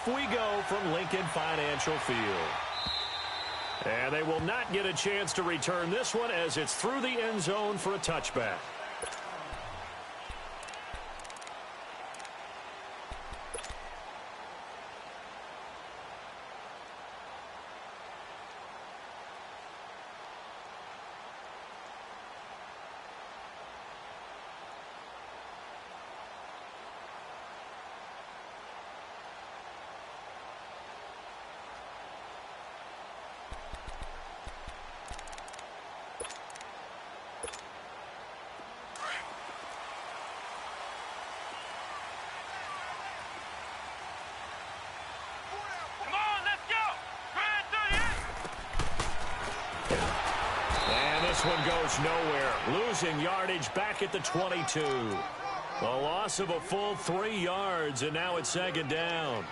off we go from Lincoln Financial Field. And they will not get a chance to return this one as it's through the end zone for a touchback. This one goes nowhere. Losing yardage back at the 22. A loss of a full 3 yards, and now it's second down.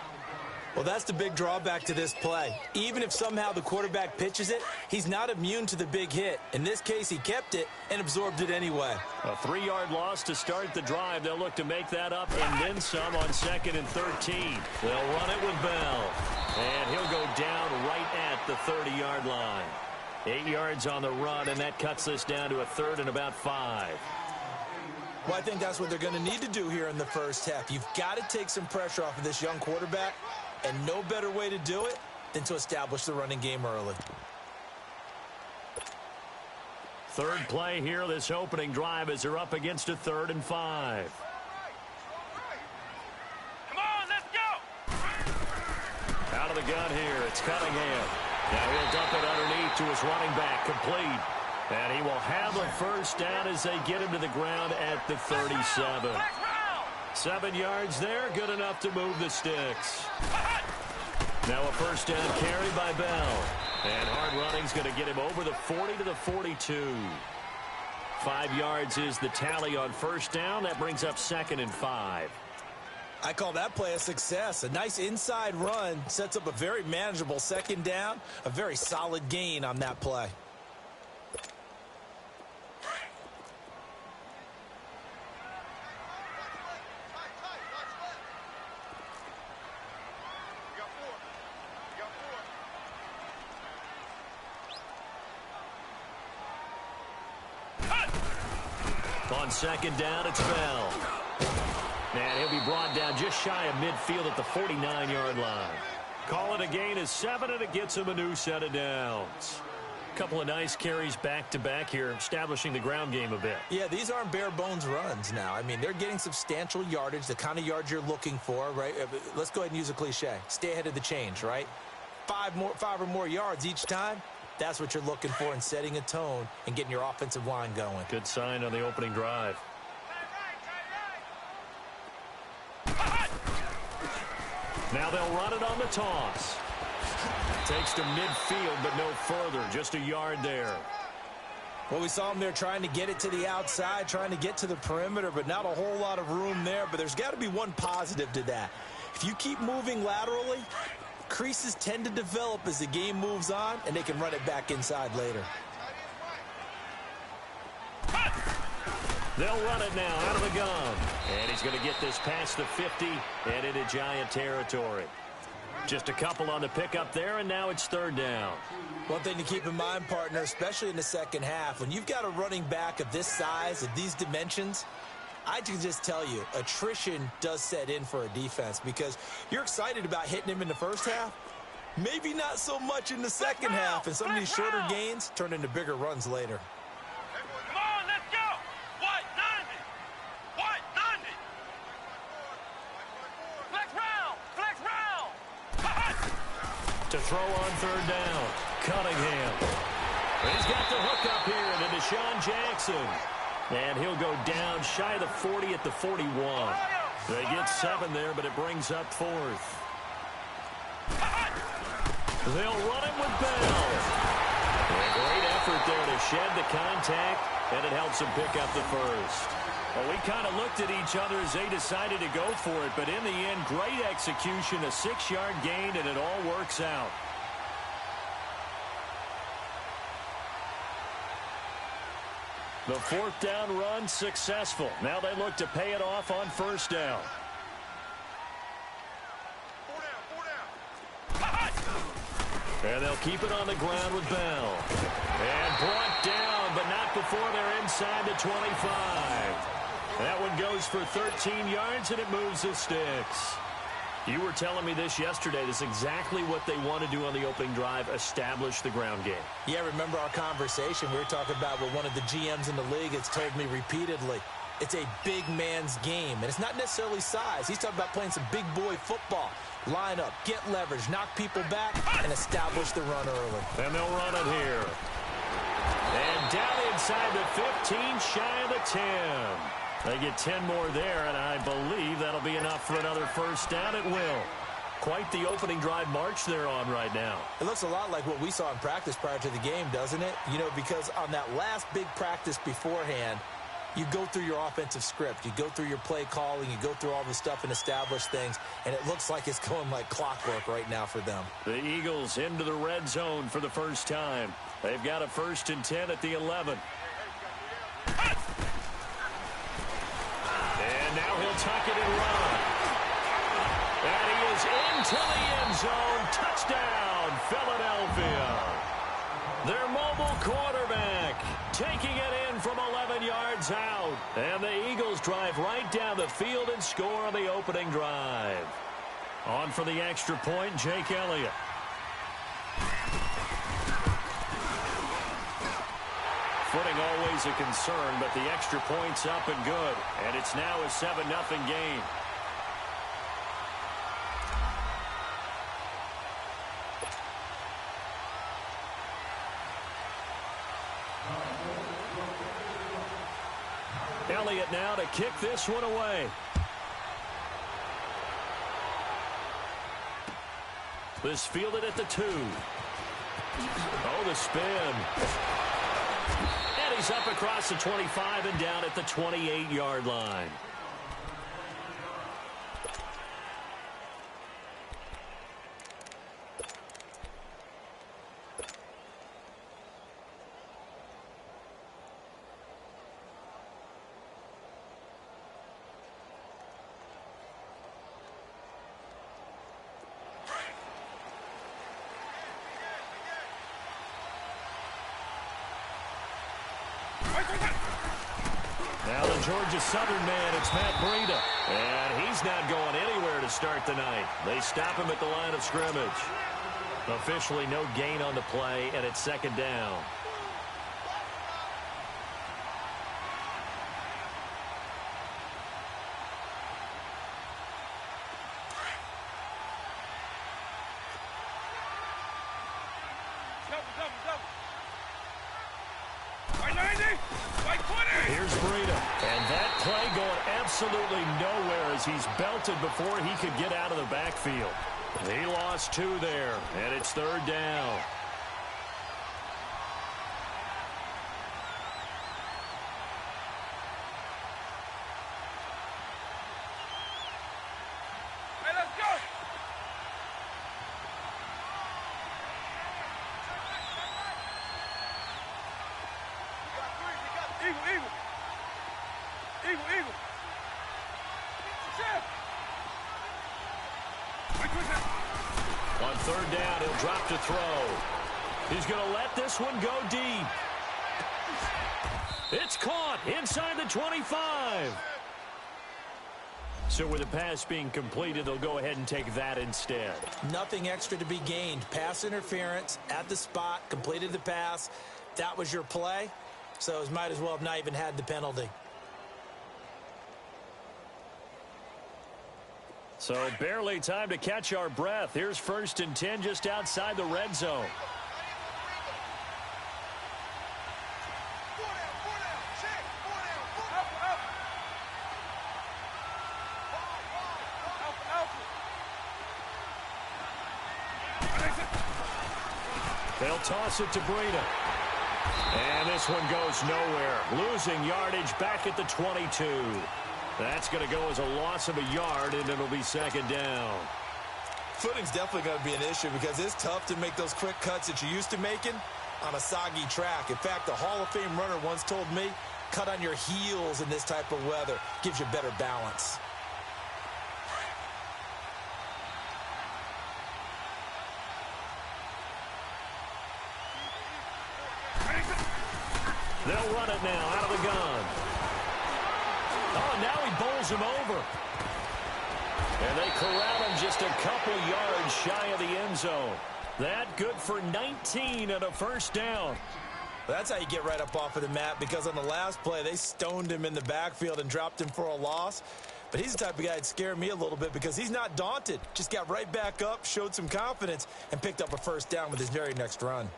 Well, that's the big drawback to this play. Even if somehow the quarterback pitches it, he's not immune to the big hit. In this case, he kept it and absorbed it anyway. A 3-yard loss to start the drive. They'll look to make that up and then some on 2nd and 13. They'll run it with Bell. And he'll go down right at the 30-yard line. 8 yards on the run, and that cuts this down to a 3rd and about 5. Well, I think that's what they're going to need to do here in the first half. You've got to take some pressure off of this young quarterback, and no better way to do it than to establish the running game early. Third play here, this opening drive, as they're up against a 3rd and 5. Come on, let's go! Out of the gun here, it's Cunningham. Now he'll dump it underneath to his running back, complete. And he will have a first down as they get him to the ground at the 37. 7 yards there, good enough to move the sticks. Now a first down carry by Bell. And hard running's going to get him over the 40 to the 42. 5 yards is the tally on first down. That brings up 2nd and 5. I call that play a success. A nice inside run sets up a very manageable second down. A very solid gain on that play. On second down, it's Bell. And he'll be brought down just shy of midfield at the 49-yard line. Call it a gain of 7, and it gets him a new set of downs. Couple of nice carries back-to-back here, establishing the ground game a bit. Yeah, these aren't bare-bones runs now. I mean, they're getting substantial yardage, the kind of yards you're looking for, right? Let's go ahead and use a cliche. Stay ahead of the change, right? 5 or more yards each time. That's what you're looking for in setting a tone and getting your offensive line going. Good sign on the opening drive. Now they'll run it on the toss. Takes to midfield, but no further. Just a yard there. Well, we saw him there trying to get it to the outside, trying to get to the perimeter, but not a whole lot of room there. But there's got to be one positive to that. If you keep moving laterally, creases tend to develop as the game moves on, and they can run it back inside later. They'll run it now out of the gun. And he's going to get this past the 50 and into Giant territory. Just a couple on the pickup there, and now it's 3rd down. One thing to keep in mind, partner, especially in the second half, when you've got a running back of this size, of these dimensions, I can just tell you, attrition does set in for a defense because you're excited about hitting him in the first half. Maybe not so much in the second half, and some of these shorter gains turn into bigger runs later. Come on, let's go! White 90! White 90! Flex round! Flex round! To throw on 3rd down, Cunningham. He's got the hook up here to Deshaun Jackson. And he'll go down shy of the 40 at the 41. They get 7 there, but it brings up 4th. They'll run it with Bell. A great effort there to shed the contact, and it helps them pick up the first. Well, we kind of looked at each other as they decided to go for it, but in the end, great execution, a 6-yard gain, and it all works out. The 4th down run successful. Now they look to pay it off on 1st down. 4 down, 4 down. And they'll keep it on the ground with Bell. And brought down, but not before they're inside the 25. That one goes for 13 yards, and it moves the sticks. You were telling me this yesterday. This is exactly what they want to do on the opening drive, establish the ground game. Yeah, remember our conversation? We were talking about what one of the GMs in the league has told me repeatedly. It's a big man's game, and it's not necessarily size. He's talking about playing some big boy football. Line up, get leverage, knock people back, and establish the run early. And they'll run it here. And down inside the 15, shy of the 10. They get 10 more there, and I believe that'll be enough for another first down. It will. Quite the opening drive march they're on right now. It looks a lot like what we saw in practice prior to the game, doesn't it? You know, because on that last big practice beforehand, you go through your offensive script. You go through your play calling. You go through all the stuff and establish things, and it looks like it's going like clockwork right now for them. The Eagles into the red zone for the first time. They've got a 1st and 10 at the 11. And now he'll tuck it and run. And he is into the end zone. Touchdown, Philadelphia. Their mobile quarterback taking it in from 11 yards out. And the Eagles drive right down the field and score on the opening drive. On for the extra point, Jake Elliott. Footing always a concern, but the extra point's up and good. And it's now a 7-0 game. Elliott now to kick this one away. This fielded at the 2. Oh, the spin. And he's up across the 25 and down at the 28-yard line. Now the Georgia Southern man, it's Matt Breida. And he's not going anywhere to start the night. They stop him at the line of scrimmage. Officially no gain on the play, and it's 2nd down. Here's Breida. And that play going absolutely nowhere as he's belted before he could get out of the backfield. He lost 2 there, and it's 3rd down. Hey, let's go! Eagle. On 3rd down, he'll drop to throw. He's going to let this one go deep. It's caught inside the 25. So with the pass being completed, they'll go ahead and take that instead. Nothing extra to be gained. Pass interference at the spot, completed the pass. That was your play. So it might as well have not even had the penalty. So barely time to catch our breath. Here's 1st and 10 just outside the red zone. They'll toss it to Breida. And this one goes nowhere. Losing yardage back at the 22. That's going to go as a loss of a yard, and it'll be 2nd down. Footing's definitely going to be an issue because it's tough to make those quick cuts that you're used to making on a soggy track. In fact, the Hall of Fame runner once told me, cut on your heels in this type of weather. Gives you better balance. They'll run it now out of the gun. Oh, now he bowls him over. And they corral him just a couple yards shy of the end zone. That good for 19 and a first down. That's how you get right up off of the mat, because on the last play, they stoned him in the backfield and dropped him for a loss. But he's the type of guy that scared me a little bit because he's not daunted. Just got right back up, showed some confidence, and picked up a first down with his very next run.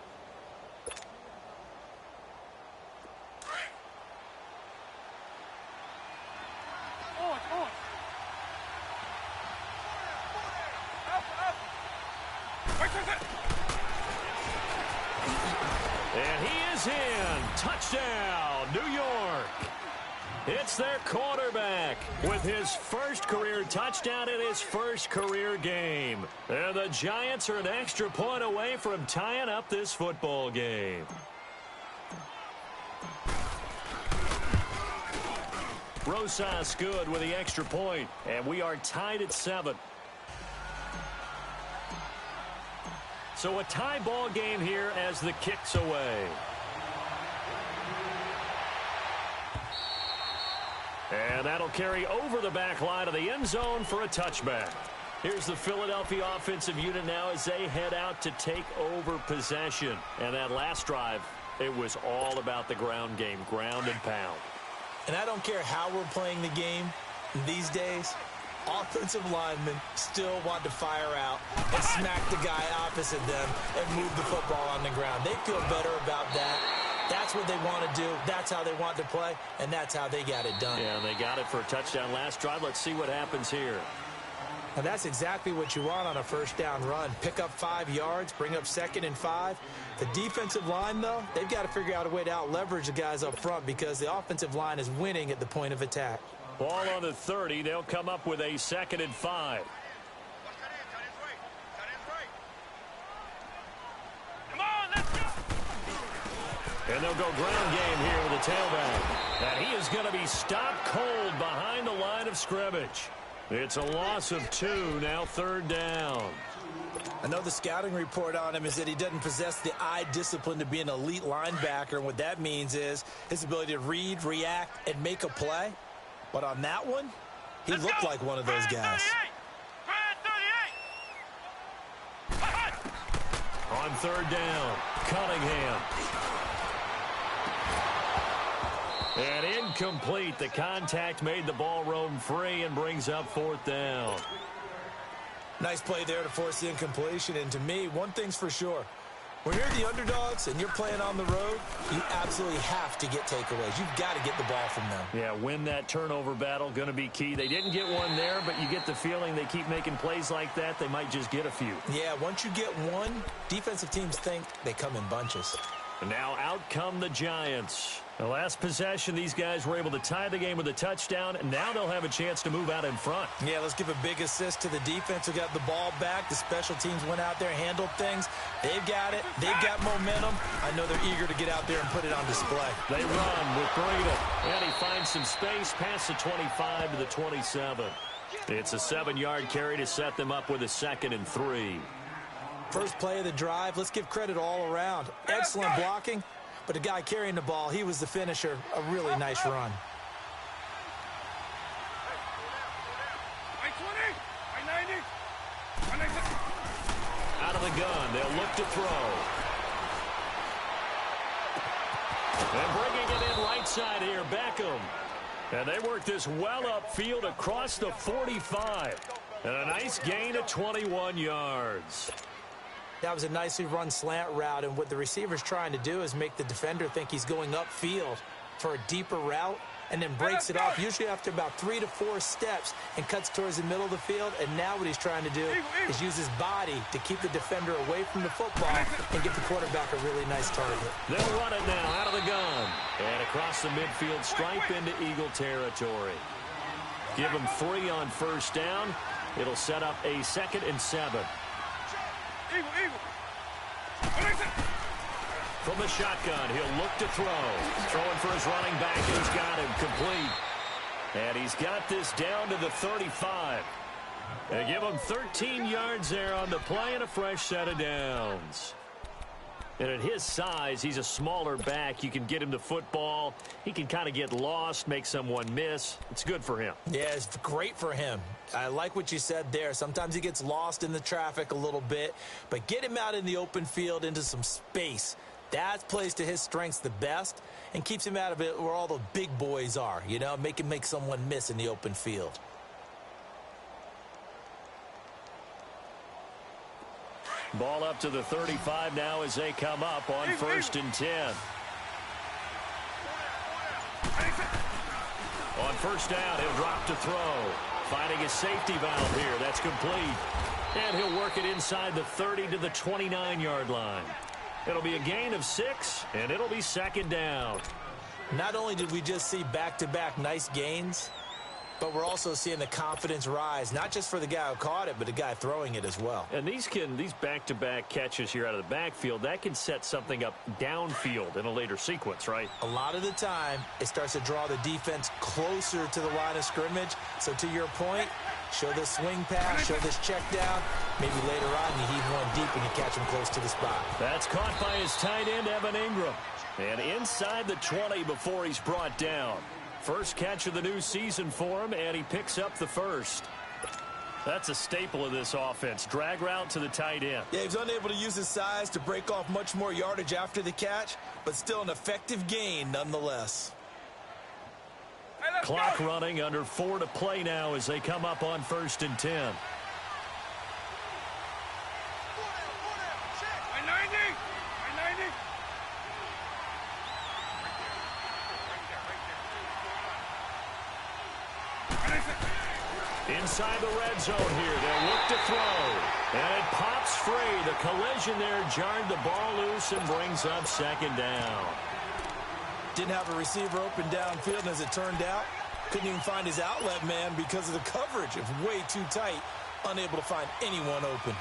And he is in. Touchdown, New York. It's their quarterback with his first career touchdown in his first career game. And the Giants are an extra point away from tying up this football game. Rosas good with the extra point, and we are tied at 7. So a tie ball game here as the kick's away. And that'll carry over the back line of the end zone for a touchback. Here's the Philadelphia offensive unit now as they head out to take over possession. And that last drive, it was all about the ground game, ground and pound. And I don't care how we're playing the game these days, offensive linemen still want to fire out and smack the guy opposite them and move the football on the ground. They feel better about that. That's what they want to do. That's how they want to play, and that's how they got it done. Yeah, they got it for a touchdown last drive. Let's see what happens here. And that's exactly what you want on a first down run. Pick up 5 yards, bring up 2nd and 5. The defensive line, though, they've got to figure out a way to out-leverage the guys up front because the offensive line is winning at the point of attack. Ball on the 30. They'll come up with a 2nd and 5. Come on, let's go. And they'll go ground game here with the tailback. And he is going to be stopped cold behind the line of scrimmage. It's a loss of 2, now 3rd down. I know the scouting report on him is that he doesn't possess the eye discipline to be an elite linebacker. And what that means is his ability to read, react, and make a play. But on that one, he looked like one of those guys. On 3rd down, Cunningham. And incomplete. The contact made the ball roam free and brings up 4th down. Nice play there to force the incompletion. And to me, one thing's for sure. When you're the underdogs and you're playing on the road, you absolutely have to get takeaways. You've got to get the ball from them. Yeah, win that turnover battle, going to be key. They didn't get one there, but you get the feeling they keep making plays like that, they might just get a few. Yeah, once you get one, defensive teams think they come in bunches. And now out come the Giants. The last possession, these guys were able to tie the game with a touchdown, and now they'll have a chance to move out in front. Yeah, let's give a big assist to the defense who got the ball back. The special teams went out there, handled things. They've got it. They've got momentum. I know they're eager to get out there and put it on display. They run with Breida, and he finds some space past the 25 to the 27. It's a 7-yard carry to set them up with a 2nd and 3. First play of the drive, let's give credit all around. Excellent blocking, but the guy carrying the ball, he was the finisher. A really nice run. Out of the gun, they'll look to throw. And bringing it in right side here, Beckham. And they work this well upfield across the 45. And a nice gain of 21 yards. That was a nicely run slant route, and what the receiver's trying to do is make the defender think he's going upfield for a deeper route and then breaks it off, usually after about 3 to 4 steps, and cuts towards the middle of the field. And now what he's trying to do is use his body to keep the defender away from the football and give the quarterback a really nice target. They'll run it now out of the gun. And across the midfield stripe into Eagle territory. Give him 3 on first down. It'll set up a 2nd and 7. From the shotgun, he'll look to throw. Throwing for his running back, and he's got him complete. And he's got this down to the 35. They give him 13 yards there on the play and a fresh set of downs. And at his size, he's a smaller back. You can get him the football. He can kind of get lost, make someone miss. It's good for him. Yeah, it's great for him. I like what you said there. Sometimes he gets lost in the traffic a little bit, but get him out in the open field into some space. That plays to his strengths the best and keeps him out of it where all the big boys are, you know, make him make someone miss in the open field. Ball up to the 35 now as they come up on 1st and 10. On 1st down, he'll drop to throw. Finding his safety valve here. That's complete. And he'll work it inside the 30 to the 29-yard line. It'll be a gain of 6, and it'll be 2nd down. Not only did we just see back-to-back nice gains, but we're also seeing the confidence rise, not just for the guy who caught it, but the guy throwing it as well. And these back-to-back catches here out of the backfield, that can set something up downfield in a later sequence, right? A lot of the time, it starts to draw the defense closer to the line of scrimmage. So to your point, show this swing pass, show this check down. Maybe later on you heave one deep and you catch him close to the spot. That's caught by his tight end, Evan Ingram. And inside the 20 before he's brought down. First catch of the new season for him, and he picks up the first. That's a staple of this offense. Drag route to the tight end. Yeah, he was unable to use his size to break off much more yardage after the catch, but still an effective gain nonetheless. Clock running, under 4 to play now as they come up on 1st and 10. Inside the red zone here, they'll look to throw. And it pops free. The collision there jarred the ball loose and brings up 2nd down. Didn't have a receiver open downfield, and as it turned out, couldn't even find his outlet man because of the coverage. It was way too tight, unable to find anyone open.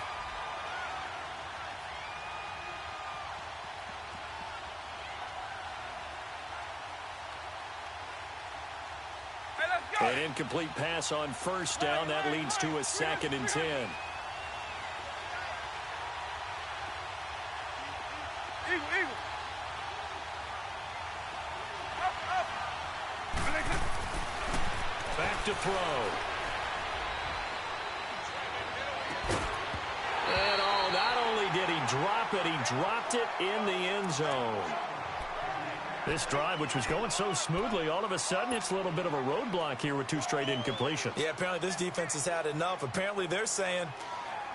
An incomplete pass on 1st down. That leads to a 2nd and 10. Back to throw. And not only did he drop it, he dropped it in the end zone. This drive, which was going so smoothly, all of a sudden it's a little bit of a roadblock here with 2 straight incompletions. Yeah, apparently this defense has had enough. Apparently they're saying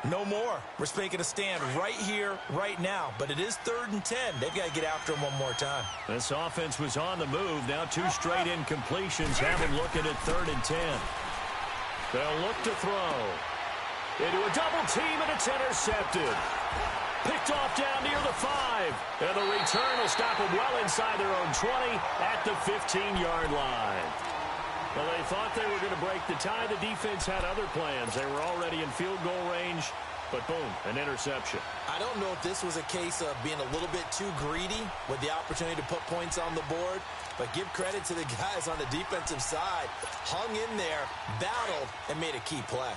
no more. We're making a stand right here, right now. But it is 3rd and 10. They've got to get after him one more time. This offense was on the move. Now 2 straight incompletions have him looking at 3rd and 10. They'll look to throw. Into a double team, and it's intercepted. Picked off down near the 5. And the return will stop them well inside their own 20 at the 15-yard line. Well, they thought they were going to break the tie. The defense had other plans. They were already in field goal range, but boom, an interception. I don't know if this was a case of being a little bit too greedy with the opportunity to put points on the board, but give credit to the guys on the defensive side. Hung in there, battled, and made a key play.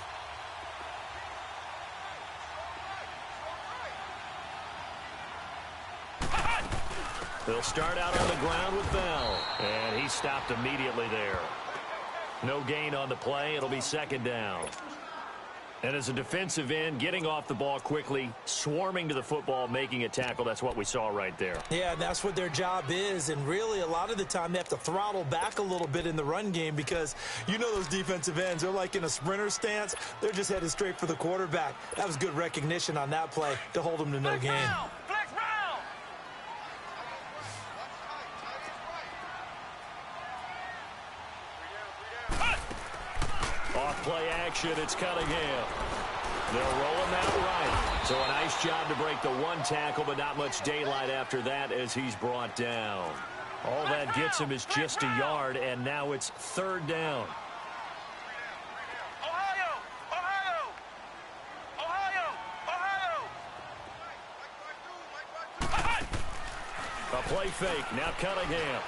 They'll start out on the ground with Bell, and he stopped immediately there. No gain on the play. It'll be 2nd down. And as a defensive end, getting off the ball quickly, swarming to the football, making a tackle, that's what we saw right there. Yeah, and that's what their job is. And really, a lot of the time, they have to throttle back a little bit in the run game because you know those defensive ends, they're like in a sprinter stance. They're just headed straight for the quarterback. That was good recognition on that play to hold them to no gain. Play action, it's Cunningham. They'll roll him out right. So a nice job to break the 1 tackle, but not much daylight after that as he's brought down. All that gets him is just a yard, and now it's 3rd down. A play fake, now Cunningham.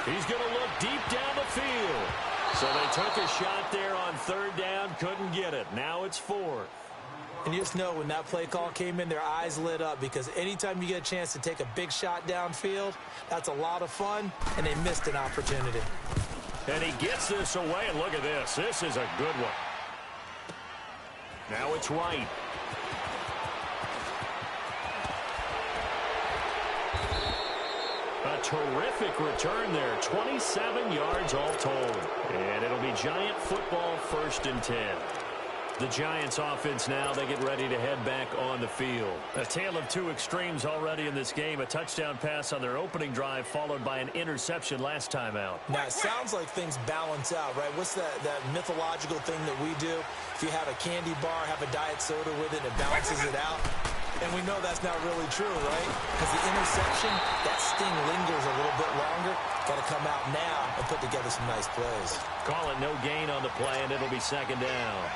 He's going to look deep down the field. So they took a shot there on 3rd down, couldn't get it. Now it's 4th. And you just know when that play call came in, their eyes lit up because anytime you get a chance to take a big shot downfield, that's a lot of fun, and they missed an opportunity. And he gets this away, and look at this. This is a good one. Now it's Wright. A terrific return there. 27 yards all told. And it'll be Giant football, 1st and 10. The Giants offense now, they get ready to head back on the field. A tale of two extremes already in this game. A touchdown pass on their opening drive followed by an interception last time out. Now, it sounds like things balance out, right? What's that mythological thing that we do? If you have a candy bar, have a diet soda with it, it balances it out. And we know that's not really true, right? Because the interception, that sting lingers a little bit longer. Got to come out now and put together some nice plays. Call it no gain on the play, and it'll be 2nd down.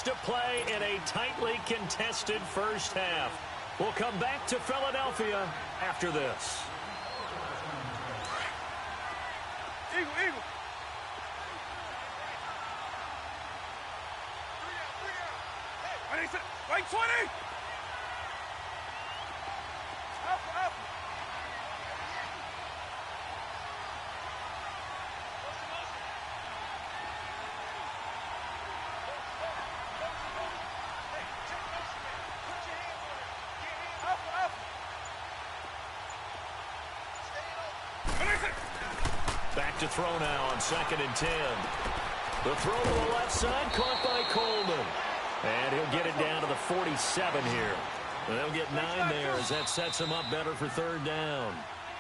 To play in a tightly contested first half. We'll come back to Philadelphia after this. Eagle. Right 20. Up. Back to throw now on 2nd and 10. The throw to the left side, caught by Coleman. And he'll get it down to the 47 here. They'll get 9 there as that sets them up better for 3rd down.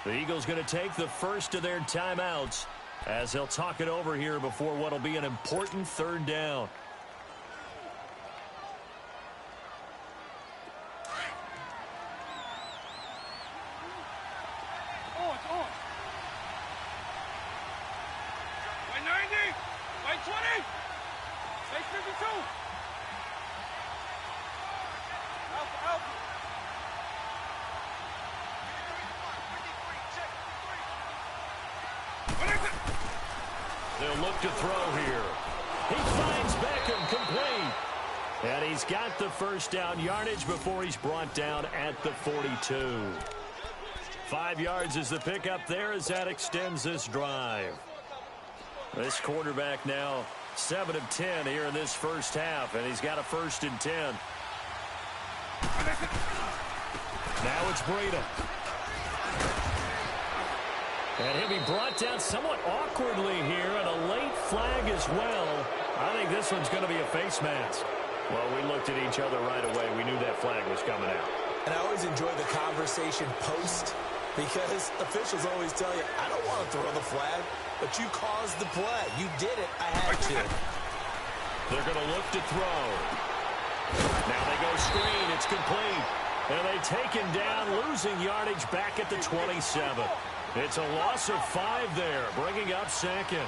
The Eagles going to take the first of their timeouts as they'll talk it over here before what will be an important 3rd down. They'll look to throw here. He finds Beckham complete. And he's got the first down yardage before he's brought down at the 42. 5 yards is the pickup there as that extends this drive. This quarterback now 7 of 10 here in this first half, and he's got a 1st and 10. Now it's Breida. And he'll be brought down somewhat awkwardly here, and a late flag as well. I think this one's going to be a face mask. Well, we looked at each other right away. We knew that flag was coming out. And I always enjoy the conversation post because officials always tell you, I don't want to throw the flag, but you caused the play. You did it. I had to. They're going to look to throw. Now they go screen. It's complete. And they take him down, losing yardage back at the 27. It's a loss of 5 there, bringing up 2nd.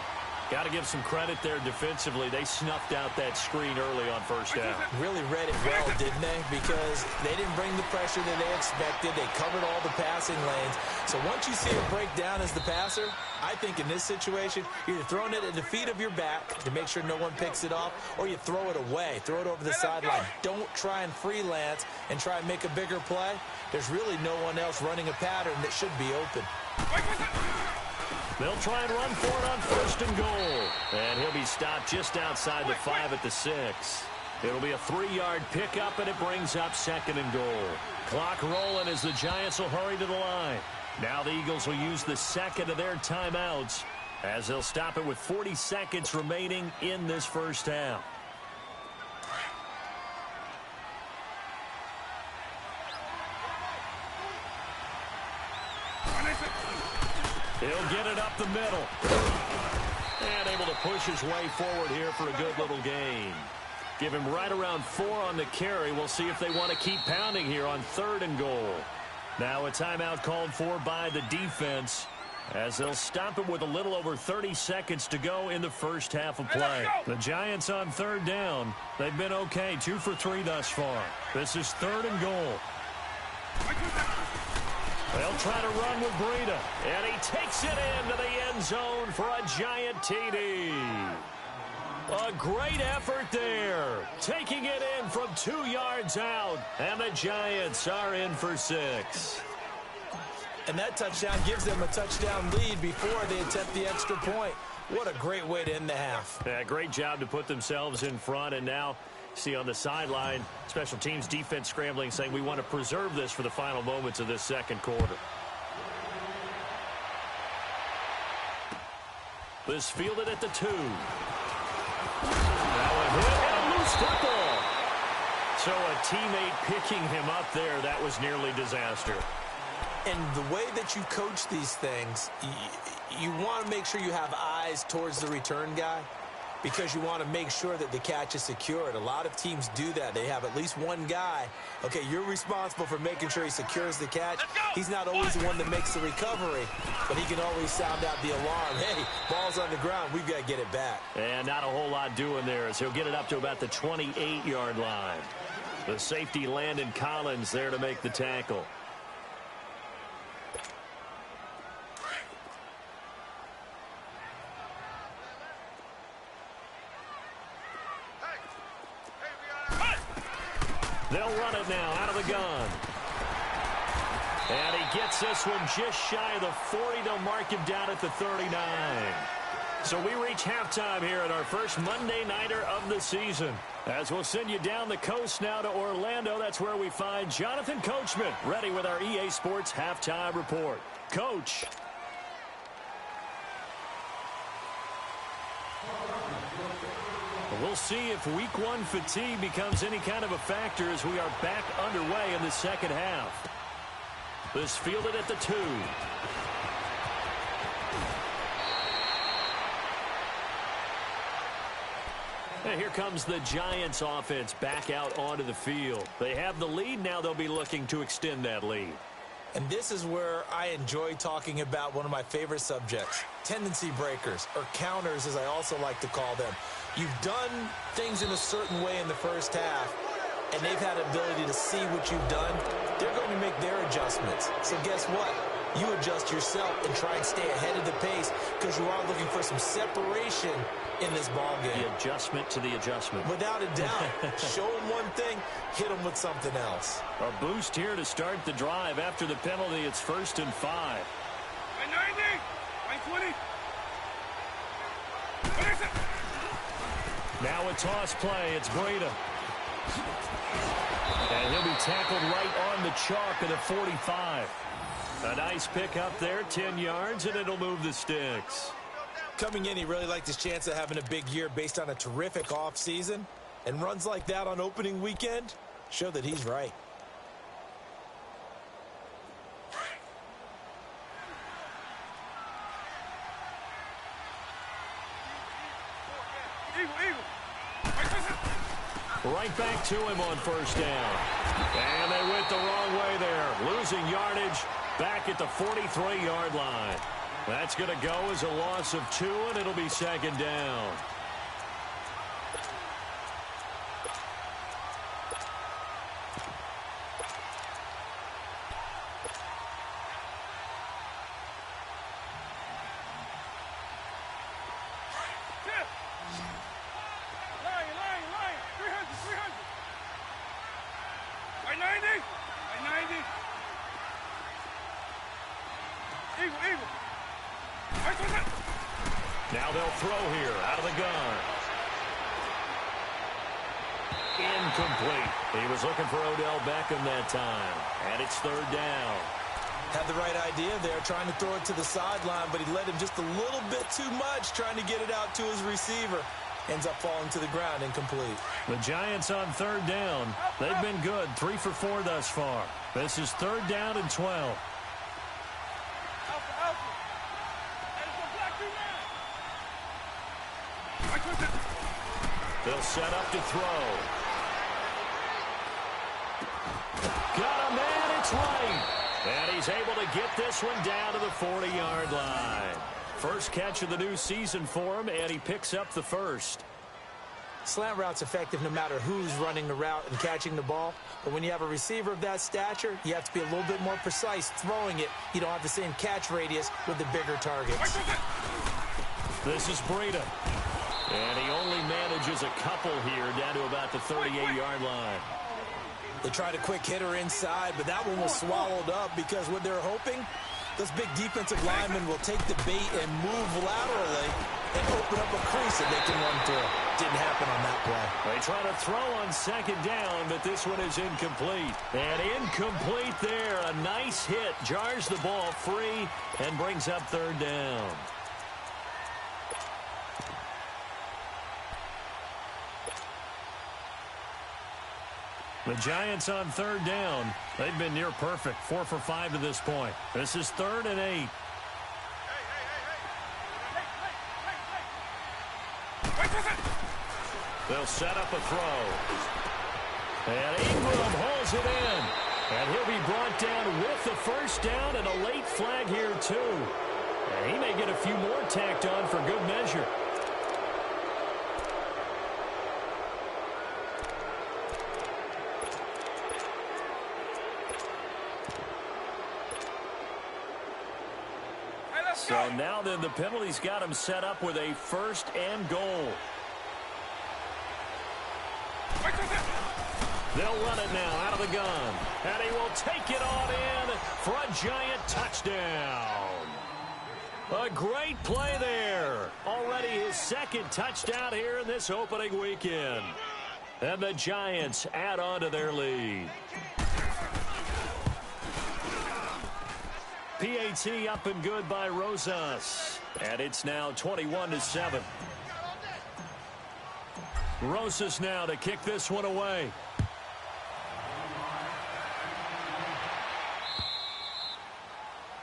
Got to give some credit there defensively. They snuffed out that screen early on 1st down. Really read it well, didn't they? Because they didn't bring the pressure that they expected. They covered all the passing lanes. So once you see it break down as the passer, I think in this situation, you're either throwing it at the feet of your back to make sure no one picks it off, or you throw it away. Throw it over the sideline. Don't try and freelance and try and make a bigger play. There's really no one else running a pattern that should be open. They'll try and run for it on 1st and goal. And he'll be stopped just outside the 5 at the 6. It'll be a 3-yard pickup, and it brings up 2nd and goal. Clock rolling as the Giants will hurry to the line. Now the Eagles will use the 2nd of their timeouts as they'll stop it with 40 seconds remaining in this first half. He'll get it up the middle. And able to push his way forward here for a good little gain. Give him right around 4 on the carry. We'll see if they want to keep pounding here on 3rd and goal. Now a timeout called for by the defense as they'll stop it with a little over 30 seconds to go in the first half of play. The Giants on third down. They've been okay, 2 for 3 thus far. This is 3rd and goal. They'll try to run with Breida, and he takes it into the end zone for a Giant TD. A great effort there, taking it in from 2 yards out, and the Giants are in for 6. And that touchdown gives them a touchdown lead before they attempt the extra point. What a great way to end the half. Yeah, great job to put themselves in front, and now see on the sideline, special teams defense scrambling, saying we want to preserve this for the final moments of this second quarter. This fielded at the 2. Now a hit and a loose football. So a teammate picking him up there, that was nearly disaster. And the way that you coach these things, you want to make sure you have eyes towards the return guy because you want to make sure that the catch is secured. A lot of teams do that. They have at least one guy. Okay, you're responsible for making sure he secures the catch. He's not always the one that makes the recovery, but he can always sound out the alarm. Hey, ball's on the ground. We've got to get it back. And not a whole lot doing there as he'll get it up to about the 28-yard line. The safety, Landon Collins, there to make the tackle. They'll run it now out of the gun. And he gets this one just shy of the 40. They'll mark him down at the 39. So we reach halftime here at our first Monday Nighter of the season. As we'll send you down the coast now to Orlando. That's where we find Jonathan Coachman ready with our EA Sports Halftime Report. Coach. We'll see if week 1 fatigue becomes any kind of a factor as we are back underway in the second half. This fielded at the 2. And here comes the Giants offense back out onto the field. They have the lead. Now they'll be looking to extend that lead. And this is where I enjoy talking about one of my favorite subjects, tendency breakers, or counters as I also like to call them. You've done things in a certain way in the first half, and they've had the ability to see what you've done. They're going to make their adjustments. So guess what? You adjust yourself and try and stay ahead of the pace because you are looking for some separation in this ball game. The adjustment to the adjustment. Without a doubt. Show them one thing, hit them with something else. A boost here to start the drive. After the penalty, it's 1st and 5. 90, 20. What is it? Now a toss play. It's Breida. And he'll be tackled right on the chalk at the 45. A nice pick up there, 10 yards, and it'll move the sticks. Coming in, he really liked his chance of having a big year based on a terrific offseason. And runs like that on opening weekend show that he's right. Right back to him on 1st down. And they went the wrong way there. Losing yardage back at the 43-yard line. That's going to go as a loss of 2, and it'll be 2nd down. Now they'll throw here out of the gun. Incomplete. He was looking for Odell Beckham that time. And it's 3rd down. Had the right idea there, trying to throw it to the sideline, but he let him just a little bit too much, trying to get it out to his receiver. Ends up falling to the ground, incomplete. The Giants on 3rd down. They've been good, 3 for 4 thus far. This is 3rd down and 12. They'll set up to throw. Got a man, it's right. And he's able to get this one down to the 40-yard line. First catch of the new season for him, and he picks up the first. Slant route's effective no matter who's running the route and catching the ball. But when you have a receiver of that stature, you have to be a little bit more precise throwing it. You don't have the same catch radius with the bigger targets. This is Breida. And he only manages a couple here down to about the 38-yard line. They tried a quick hitter inside, but that one was swallowed up because what they're hoping, those big defensive linemen will take the bait and move laterally and open up a crease that they can run through. Didn't happen on that play. They try to throw on second down, but this one is incomplete. And incomplete there. A nice hit. Jars the ball free and brings up third down. The Giants on third down. They've been near perfect. 4 for 5 to this point. This is 3rd and 8. They'll set up a throw. And Ingram hauls it in. And he'll be brought down with the first down and a late flag here too. And he may get a few more tacked on for good measure. So now then the penalty's got him set up with a 1st and goal. They'll run it now out of the gun. And he will take it on in for a Giant touchdown. A great play there. Already his 2nd touchdown here in this opening weekend. And the Giants add on to their lead. PAT up and good by Rosas. And it's now 21-7. Rosas now to kick this one away.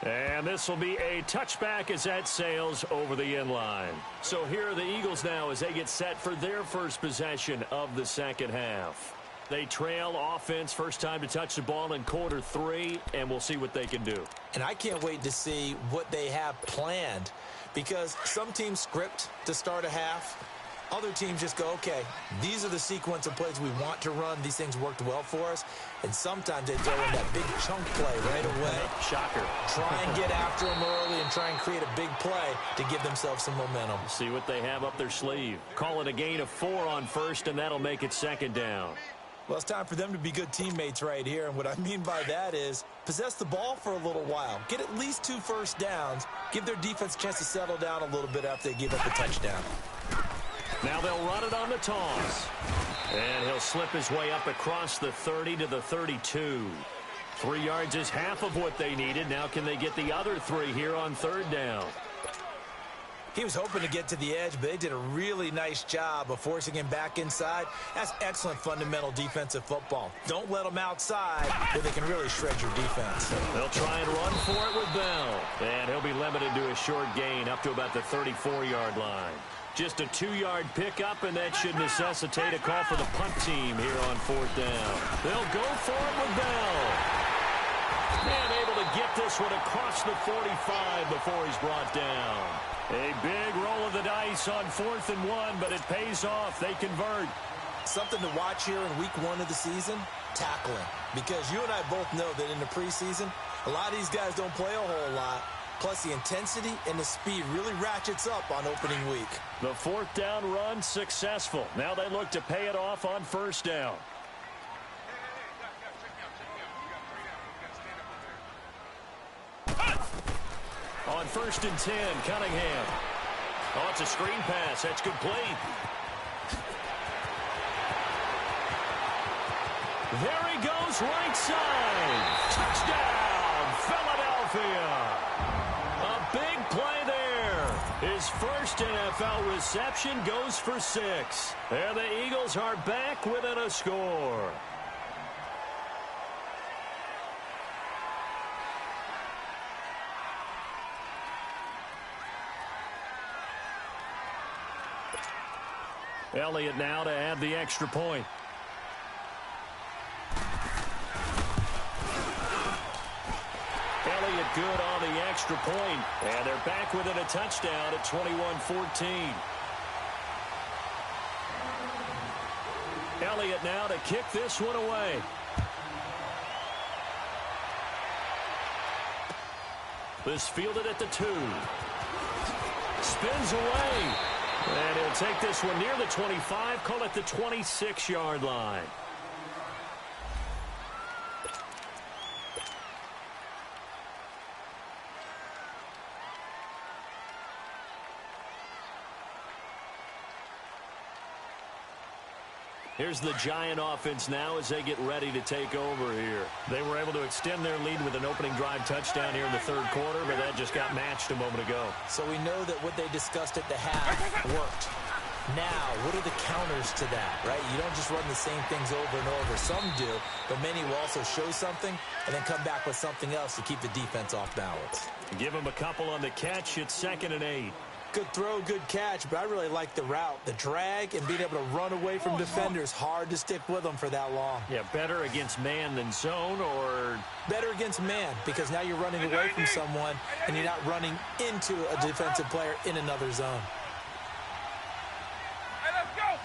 And this will be a touchback as that sails over the end line. So here are the Eagles now as they get set for their first possession of the second half. They trail offense, first time to touch the ball in quarter 3, and we'll see what they can do. And I can't wait to see what they have planned, because some teams script to start a half. Other teams just go, okay, these are the sequence of plays we want to run. These things worked well for us. And sometimes they throw in that big chunk play right away. Shocker. Try and get after them early and try and create a big play to give themselves some momentum. See what they have up their sleeve. Call it a gain of 4 on first, and that'll make it 2nd down. Well, it's time for them to be good teammates right here. And what I mean by that is possess the ball for a little while. Get at least 2 first downs. Give their defense a chance to settle down a little bit after they give up the touchdown. Now they'll run it on the toss. And he'll slip his way up across the 30 to the 32. 3 yards is half of what they needed. Now can they get the other 3 here on 3rd down? He was hoping to get to the edge, but they did a really nice job of forcing him back inside. That's excellent fundamental defensive football. Don't let them outside where they can really shred your defense. They'll try and run for it with Bell. And he'll be limited to a short gain up to about the 34-yard line. Just a 2-yard pickup, and that should necessitate a call for the punt team here on 4th down. They'll go for it with Bell. And able to get this one across the 45 before he's brought down. A big roll of the dice on 4th and 1, but it pays off. They convert. Something to watch here in week 1 of the season, tackling. Because you and I both know that in the preseason, a lot of these guys don't play a whole lot. Plus, the intensity and the speed really ratchets up on opening week. The 4th down run successful. Now they look to pay it off on 1st down. On 1st and 10, Cunningham. Oh, it's a screen pass. That's complete. There he goes, right side. Touchdown, Philadelphia. A big play there. His first NFL reception goes for 6. And the Eagles are back within a score. Elliott now to add the extra point. good on the extra point. And they're back within a touchdown at 21-14. Elliott now to kick this one away. This fielded at the 2. Spins away. And he'll take this one near the 25, call it the 26-yard line. Here's the Giant offense now as they get ready to take over here. They were able to extend their lead with an opening drive touchdown here in the third quarter, but that just got matched a moment ago. So we know that what they discussed at the half worked. Now, what are the counters to that, right? You don't just run the same things over and over. Some do, but many will also show something and then come back with something else to keep the defense off balance. Give them a couple on the catch. It's 2nd and 8. Good throw, good catch, but I really like the route. The drag and being able to run away from defenders, hard to stick with them for that long. Yeah, better against man than zone, or? Better against man, because now you're running away from someone and you're not running into a defensive player in another zone. Hey, let's go.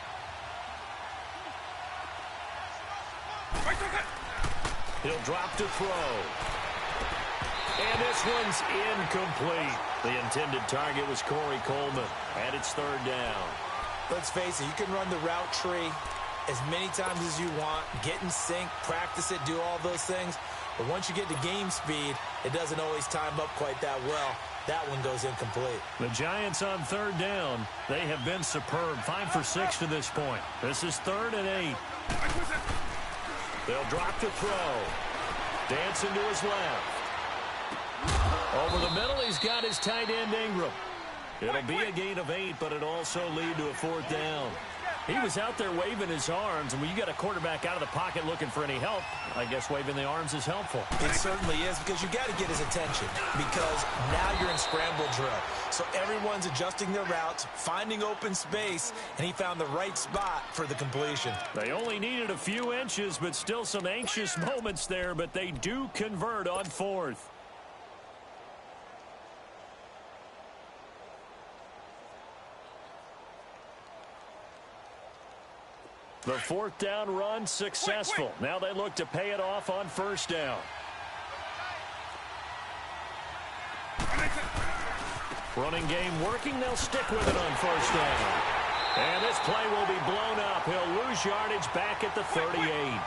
He'll drop to throw. And this one's incomplete. The intended target was Corey Coleman, and it's 3rd down. Let's face it, you can run the route tree as many times as you want, get in sync, practice it, do all those things. But once you get to game speed, it doesn't always time up quite that well. That one goes incomplete. The Giants on 3rd down. They have been superb. 5 for 6 to this point. This is 3rd and 8. They'll drop to throw. Dancing to his left. Over the middle, he's got his tight end, Ingram. It'll be a gain of 8, but it'll also lead to a 4th down. He was out there waving his arms, and when you got a quarterback out of the pocket looking for any help, I guess waving the arms is helpful. It certainly is, because you got to get his attention, because now you're in scramble drill. So everyone's adjusting their routes, finding open space, and he found the right spot for the completion. They only needed a few inches, but still some anxious moments there, but they do convert on 4th. The 4th down run successful. Now they look to pay it off on 1st down. Running game working. They'll stick with it on 1st down. And this play will be blown up. He'll lose yardage back at the 38.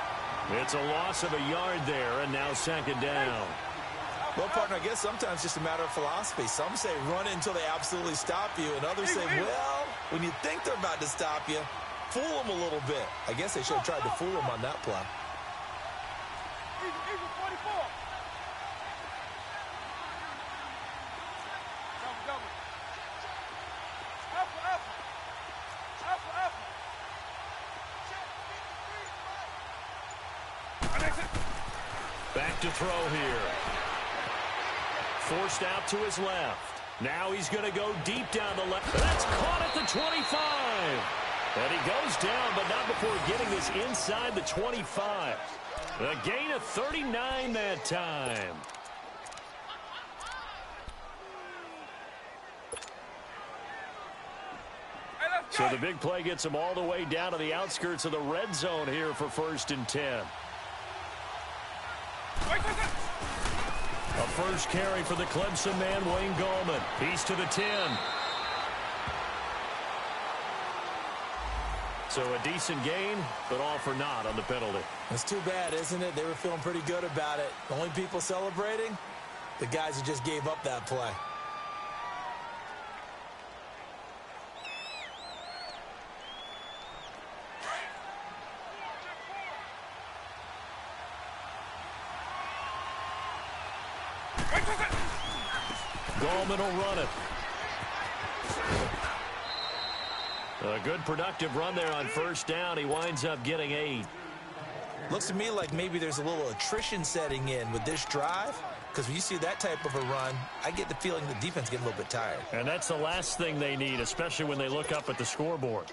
It's a loss of a yard there, and now 2nd down. Well, partner, I guess sometimes it's just a matter of philosophy. Some say run until they absolutely stop you, and others say, well, when you think they're about to stop you, fool them a little bit. I guess they should have tried to fool them on that play. Eagle 44. Double. Alpha. Back to throw here. Forced out to his left. Now he's going to go deep down the left. That's caught at the 25. And he goes down, but not before getting this inside the 25. A gain of 39 that time. So the big play gets him all the way down to the outskirts of the red zone here for 1st and 10. A first carry for the Clemson man, Wayne Gallman. He's to the 10. So a decent gain, but all for naught on the penalty. It's too bad, isn't it? They were feeling pretty good about it. The only people celebrating, the guys who just gave up that play. Gallman will run it. A good productive run there on 1st down. He winds up getting 8. Looks to me like maybe there's a little attrition setting in with this drive, because when you see that type of a run, I get the feeling the defense getting a little bit tired. And that's the last thing they need, especially when they look up at the scoreboard.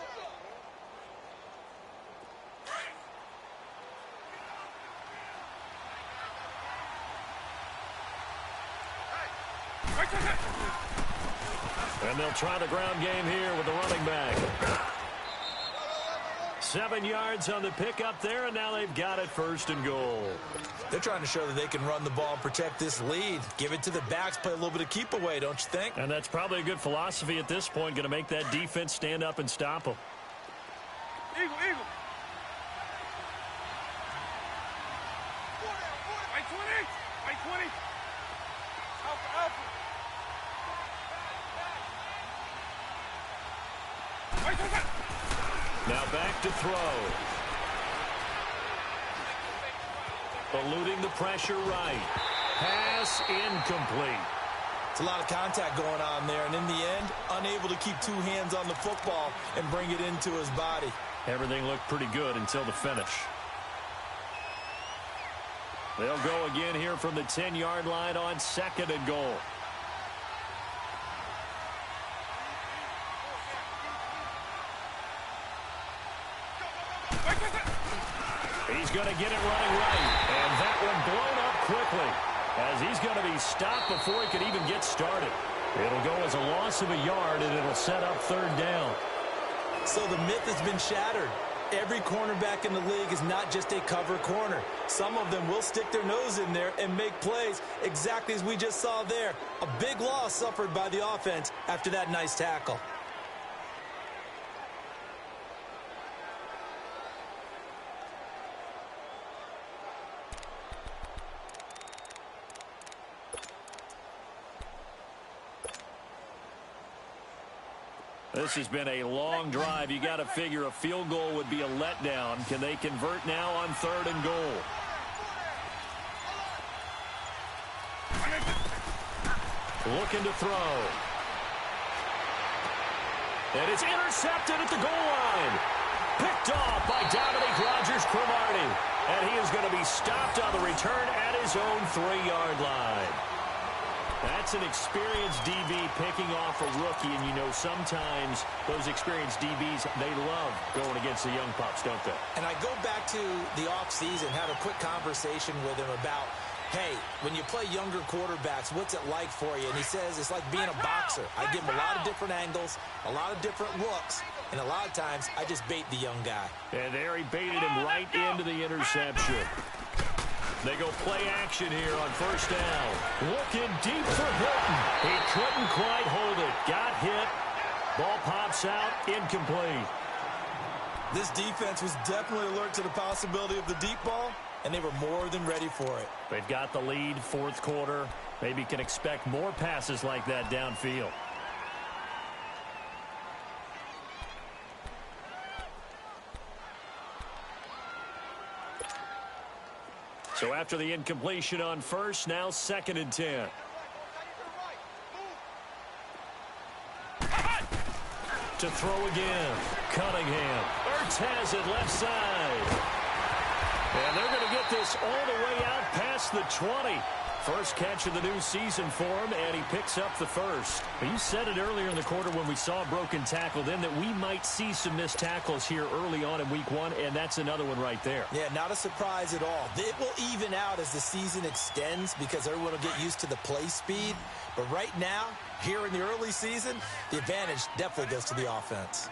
And they'll try the ground game here with the running back. 7 yards on the pickup there, and now they've got it 1st and goal. They're trying to show that they can run the ball and protect this lead. Give it to the backs, play a little bit of keep away, don't you think? And that's probably a good philosophy at this point, going to make that defense stand up and stop them. Eagle, eagle. White 20. White 20. Alpha, alpha. White 20. Now back to throw. Eluding the pressure right. Pass incomplete. It's a lot of contact going on there, and in the end, unable to keep 2 hands on the football and bring it into his body. Everything looked pretty good until the finish. They'll go again here from the 10-yard line on 2nd and goal. He's going to get it running right. And that one blown up quickly as he's going to be stopped before he could even get started. It'll go as a loss of a yard, and it'll set up 3rd down. So the myth has been shattered. Every cornerback in the league is not just a cover corner. Some of them will stick their nose in there and make plays exactly as we just saw there. A big loss suffered by the offense after that nice tackle. This has been a long drive. You got to figure a field goal would be a letdown. Can they convert now on 3rd and goal? Looking to throw. And it's intercepted at the goal line. Picked off by Dominique Rodgers-Cromartie. And he is going to be stopped on the return at his own 3-yard line. That's an experienced DB picking off a rookie, and you know sometimes those experienced DBs, they love going against the young pups, don't they? And I go back to the offseason, had a quick conversation with him about, hey, when you play younger quarterbacks, what's it like for you? And he says it's like being a boxer. I give him a lot of different angles, a lot of different looks, and a lot of times I just bait the young guy. And there he baited him right into the interception. They go play action here on 1st down. Looking deep for Hilton. He couldn't quite hold it. Got hit. Ball pops out. Incomplete. This defense was definitely alert to the possibility of the deep ball, and they were more than ready for it. They've got the lead, 4th quarter. Maybe can expect more passes like that downfield. So after the incompletion on 1st, now 2nd and 10. To throw again. Cunningham. Ertz has it left side. And they're going to get this all the way out past the 20. First catch of the new season for him, and he picks up the 1st. You said it earlier in the quarter when we saw a broken tackle then that we might see some missed tackles here early on in week 1, and that's another one right there. Yeah, not a surprise at all. It will even out as the season extends because everyone will get used to the play speed. But right now, here in the early season, the advantage definitely goes to the offense.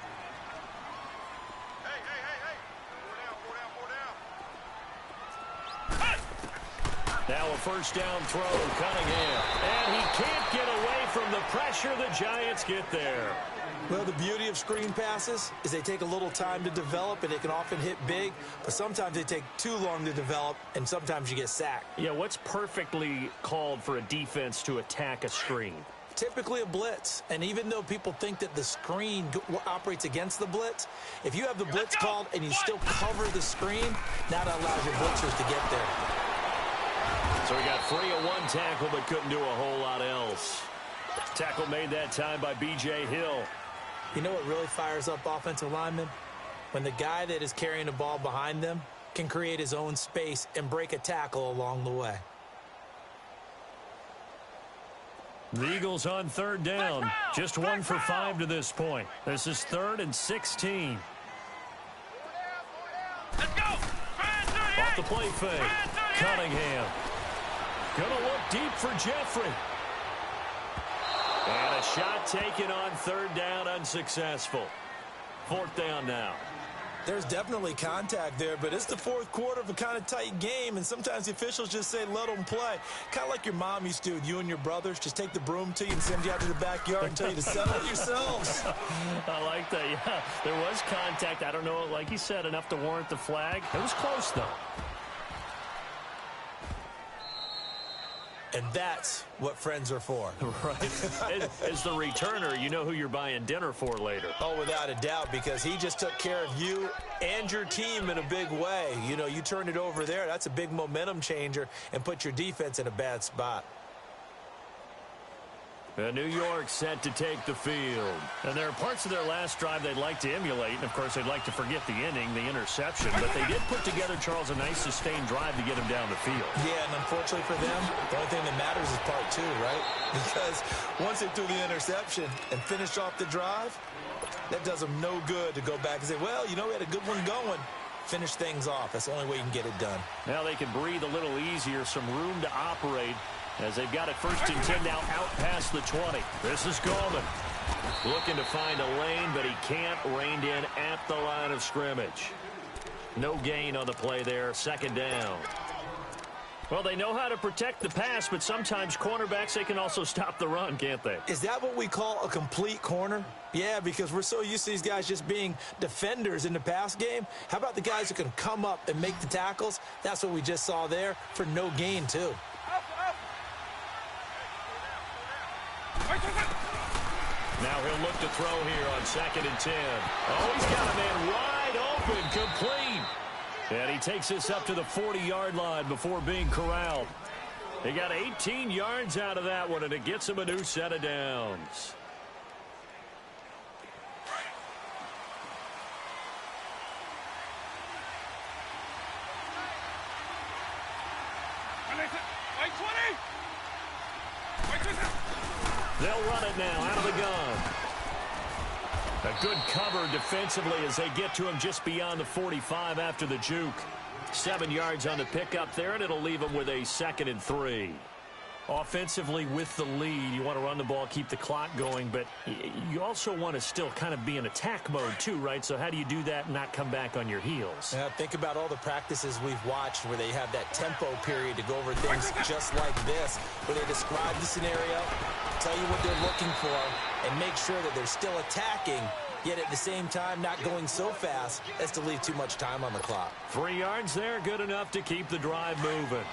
Now a 1st down throw, Cunningham. And he can't get away from the pressure. The Giants get there. Well, the beauty of screen passes is they take a little time to develop, and they can often hit big, but sometimes they take too long to develop, and sometimes you get sacked. Yeah, what's perfectly called for a defense to attack a screen? Typically a blitz, and even though people think that the screen operates against the blitz, if you have the blitz called and you still cover the screen, that allows your blitzers to get there. So he got free of one tackle but couldn't do a whole lot else. Tackle made that time by B.J. Hill. You know what really fires up offensive linemen? When the guy that is carrying the ball behind them can create his own space and break a tackle along the way. The Eagles on 3rd down. Just 1 for 5 to this point. This is 3rd and 16. Let's go. Off the play fake. Cunningham. Gonna look deep for Jeffrey. And a shot taken on third down, unsuccessful. Fourth down now. There's definitely contact there, but it's the fourth quarter of a kind of tight game, and sometimes the officials just say, let them play. Kind of like your mom used to with you and your brothers. Just take the broom to you and send you out to the backyard and tell you to settle it yourselves. I like that, yeah. There was contact. I don't know, like you said, enough to warrant the flag. It was close, though. And that's what friends are for. Right. As the returner, you know who you're buying dinner for later. Oh, without a doubt, because he just took care of you and your team in a big way. You know, you turned it over there. That's a big momentum changer and put your defense in a bad spot. New York set to take the field. And there are parts of their last drive they'd like to emulate. And, of course, they'd like to forget the inning, the interception. But they did put together, Charles, a nice sustained drive to get him down the field. Yeah, and unfortunately for them, the only thing that matters is part two, right? Because once they threw the interception and finished off the drive, that does them no good to go back and say, well, you know, we had a good one going. Finish things off. That's the only way you can get it done. Now they can breathe a little easier, some room to operate, as they've got it first and 10 now out past the 20. This is Gallman looking to find a lane, but he can't. Reined in at the line of scrimmage. No gain on the play there. Second down. Well, they know how to protect the pass, but sometimes cornerbacks, they can also stop the run, can't they? Is that what we call a complete corner? Yeah, because we're so used to these guys just being defenders in the pass game. How about the guys who can come up and make the tackles? That's what we just saw there for no gain, too. Now he'll look to throw here on second and 10. Oh, he's got a man wide open, complete. And he takes this up to the 40-yard line before being corralled. He got 18 yards out of that one, and it gets him a new set of downs. They'll run it now out of the gun. A good cover defensively as they get to him just beyond the 45 after the juke. 7 yards on the pickup there, and it'll leave him with a 2nd and 3. Offensively with the lead, you want to run the ball, keep the clock going, but you also want to still kind of be in attack mode too, right? So how do you do that and not come back on your heels? Yeah, think about all the practices we've watched where they have that tempo period to go over things just like this, where they describe the scenario, tell you what they're looking for, and make sure that they're still attacking, yet at the same time not going so fast as to leave too much time on the clock. 3 yards there, good enough to keep the drive moving.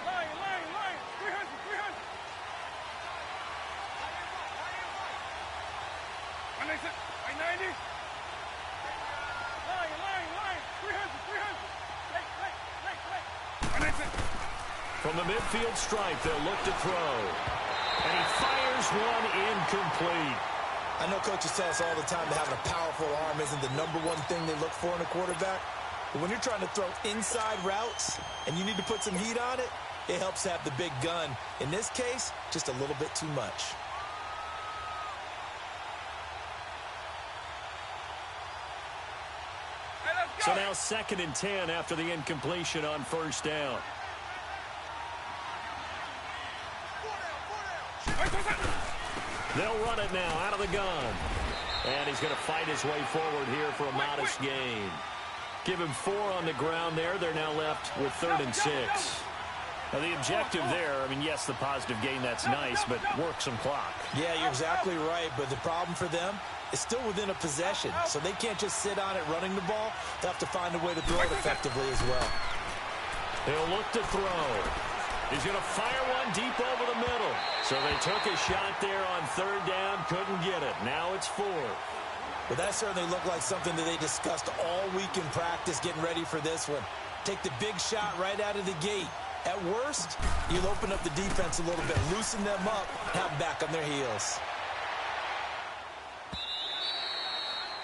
From the midfield stripe, they'll look to throw. And he fires one incomplete. I know coaches tell us all the time that having a powerful arm isn't the #1 thing they look for in a quarterback. But when you're trying to throw inside routes and you need to put some heat on it, it helps to have the big gun. In this case, just a little bit too much. So now 2nd and 10 after the incompletion on first down. They'll run it now out of the gun. And he's going to fight his way forward here for a modest gain. Give him 4 on the ground there. They're now left with 3rd and 6. Now the objective there, I mean, yes, the positive gain, that's nice, but work some clock. Yeah, you're exactly right, but the problem for them is still within a possession, so they can't just sit on it running the ball. They'll have to find a way to throw it effectively as well. He'll look to throw. He's going to fire one deep over the middle. So they took a shot there on 3rd down, couldn't get it. Now it's 4th. Well, that certainly looked like something that they discussed all week in practice getting ready for this one. Take the big shot right out of the gate. At worst, you'll open up the defense a little bit, loosen them up, have them back on their heels.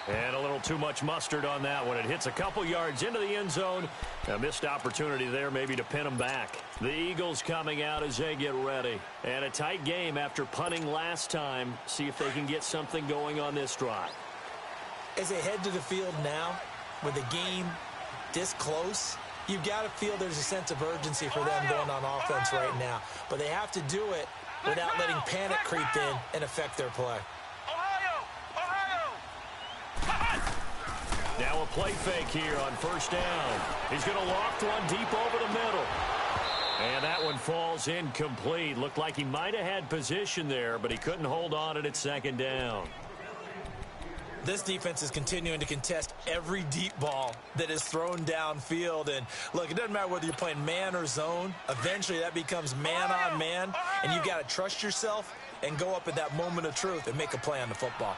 And a little too much mustard on that one. It hits a couple yards into the end zone. A missed opportunity there maybe to pin them back. The Eagles coming out as they get ready. And a tight game after punting last time. See if they can get something going on this drive. As they head to the field now, with the game this close, you've got to feel there's a sense of urgency for them going on offense right now. But they have to do it without letting panic creep in and affect their play. Now a play fake here on first down. He's going to loft one deep over the middle. And that one falls incomplete. Looked like he might have had position there, but he couldn't hold on at second down. This defense is continuing to contest every deep ball that is thrown downfield. And, look, it doesn't matter whether you're playing man or zone. Eventually that becomes man on man, and you've got to trust yourself and go up at that moment of truth and make a play on the football.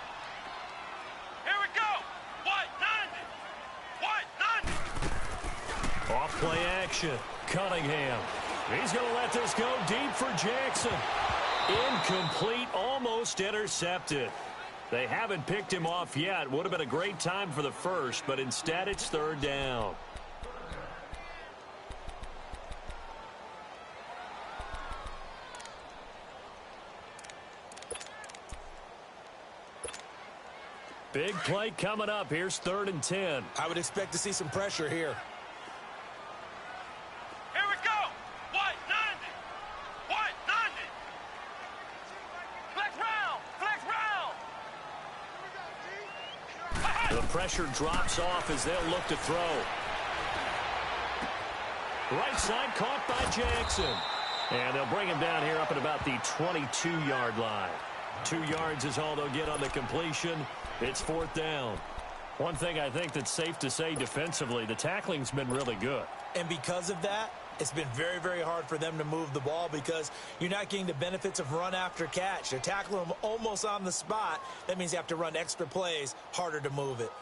Here we go. What? 90. Off play action. Cunningham. He's going to let this go deep for Jackson. Incomplete, almost intercepted. They haven't picked him off yet. Would have been a great time for the first, but instead it's third down. Big play coming up. Here's 3rd and 10. I would expect to see some pressure here. Here we go. What? 90. What? 90. Flex round. Flex round. The pressure drops off as they'll look to throw. Right side caught by Jackson. And they'll bring him down here up at about the 22-yard line. 2 yards is all they'll get on the completion. It's 4th down. One thing I think that's safe to say defensively, the tackling's been really good. And because of that, it's been very, very hard for them to move the ball because you're not getting the benefits of run after catch. They're tackling them almost on the spot. That means you have to run extra plays, harder to move it.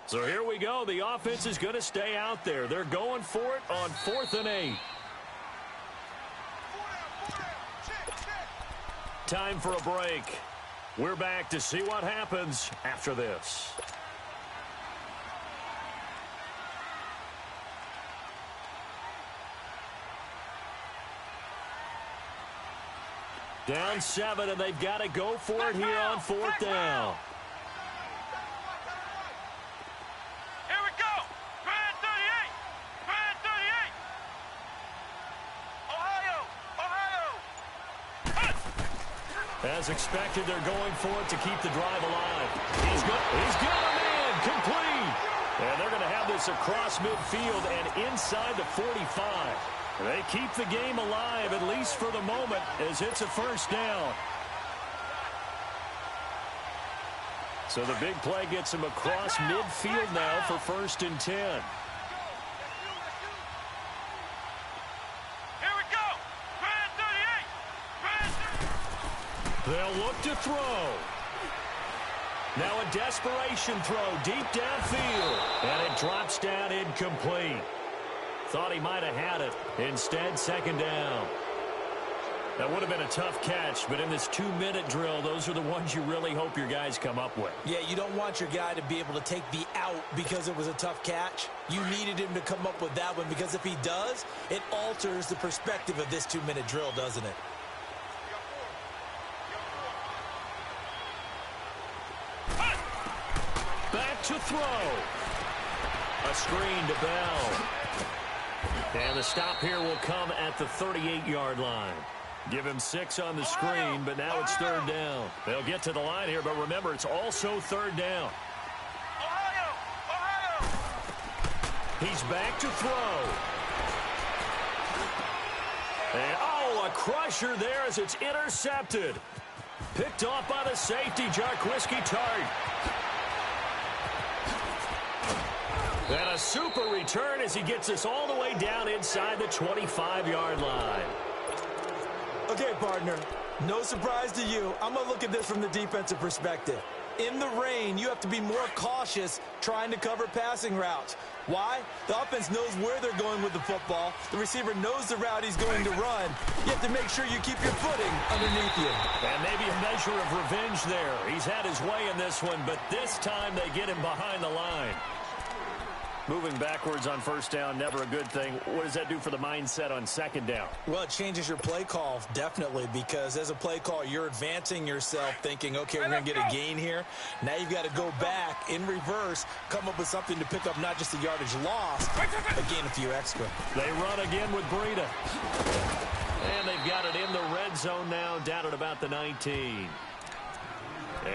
So here we go. The offense is going to stay out there. They're going for it on 4th and 8. Time for a break. We're back to see what happens after this. Down 7, and they've got to go for it here on 4th down. Here we go. Grand 38. Grand 38. Ohio. As expected, they're going for it to keep the drive alive. He's got him in, complete. And they're going to have this across midfield and inside the 45. They keep the game alive, at least for the moment, as it's a first down. So the big play gets them across midfield now for 1st and 10. Here we go. Grand 38. They'll look to throw. Now a desperation throw deep downfield. And it drops down incomplete. Thought he might have had it. Instead, 2nd down. That would have been a tough catch, but in this 2-minute drill, those are the ones you really hope your guys come up with. Yeah, you don't want your guy to be able to take the out because it was a tough catch. You needed him to come up with that one because if he does, it alters the perspective of this 2-minute drill, doesn't it? Back to throw. A screen to Bell. And the stop here will come at the 38-yard line. Give him 6 on the screen, but now it's 3rd down. They'll get to the line here, but remember, it's also 3rd down. Ohio. He's back to throw. And, a crusher there as it's intercepted. Picked off by the safety, Jarquiski Tart. And a super return as he gets us all the way down inside the 25-yard line. Okay, partner, no surprise to you. I'm going to look at this from the defensive perspective. In the rain, you have to be more cautious trying to cover passing routes. Why? The offense knows where they're going with the football. The receiver knows the route he's going to run. You have to make sure you keep your footing underneath you. And maybe a measure of revenge there. He's had his way in this one, but this time they get him behind the line. Moving backwards on 1st down, never a good thing. What does that do for the mindset on 2nd down? Well, it changes your play call, definitely, because as a play call, you're advancing yourself thinking, okay, we're going to get a gain here. Now you've got to go back in reverse, come up with something to pick up not just the yardage lost, but gain a few extra. They run again with Breida. And they've got it in the red zone now, down at about the 19.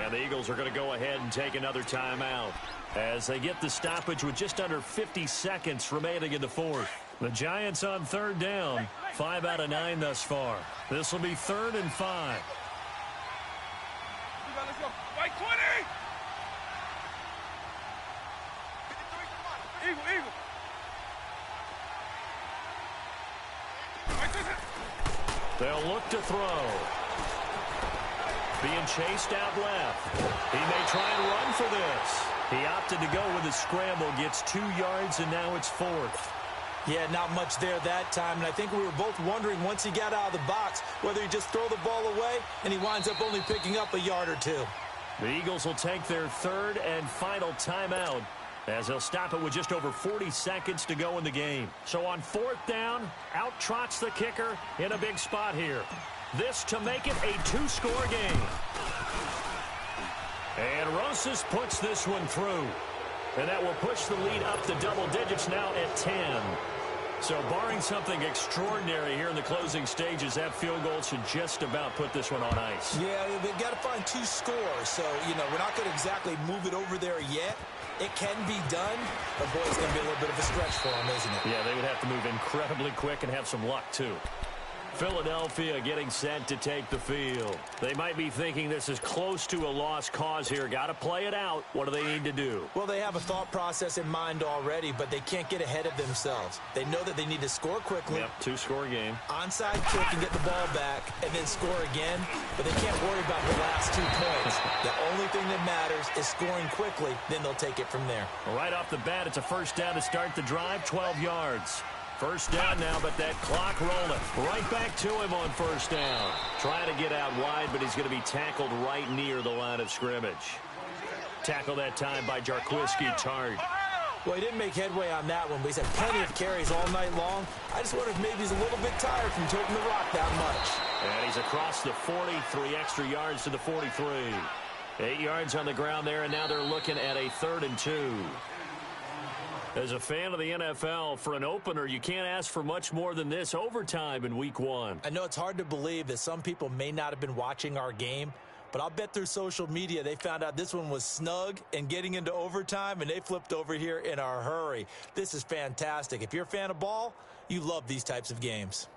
And the Eagles are going to go ahead and take another timeout as they get the stoppage with just under 50 seconds remaining in the fourth. The Giants on third down, 5 out of 9 thus far. This will be 3rd and 5. Let's go. White 20. Eagle. They'll look to throw. Being chased out left. He may try and run for this. He opted to go with a scramble, gets 2 yards, and now it's 4th. Yeah, not much there that time, and I think we were both wondering once he got out of the box whether he'd just throw the ball away, and he winds up only picking up a yard or 2. The Eagles will take their 3rd and final timeout as they'll stop it with just over 40 seconds to go in the game. So on 4th down, out trots the kicker in a big spot here. This to make it a 2-score game. And Rosas puts this one through. And that will push the lead up to double digits now at 10. So barring something extraordinary here in the closing stages, that field goal should just about put this one on ice. Yeah, they've got to find 2 scores. So, we're not going to exactly move it over there yet. It can be done, but boy, it's going to be a little bit of a stretch for them, isn't it? Yeah, they would have to move incredibly quick and have some luck, too. Philadelphia getting set to take the field. They might be thinking this is close to a lost cause here. Got to play it out. What do they need to do? Well, they have a thought process in mind already, but they can't get ahead of themselves. They know that they need to score quickly. Yep, 2-score game. Onside kick and get the ball back and then score again, but they can't worry about the last 2 points. The only thing that matters is scoring quickly, then they'll take it from there. Right off the bat, it's a first down to start the drive, 12 yards. First down now, but that clock rolling. Right back to him on first down. Trying to get out wide, but he's going to be tackled right near the line of scrimmage. Tackled that time by Jarquiski Tartt. Well, he didn't make headway on that one, but he's had plenty of carries all night long. I just wonder if maybe he's a little bit tired from toting the rock that much. And he's across the 40, 3 extra yards to the 43. 8 yards on the ground there, and now they're looking at a 3rd and 2. As a fan of the NFL, for an opener, you can't ask for much more than this overtime in Week 1. I know it's hard to believe that some people may not have been watching our game, but I'll bet through social media they found out this one was snug and getting into overtime, and they flipped over here in a hurry. This is fantastic. If you're a fan of ball, you love these types of games.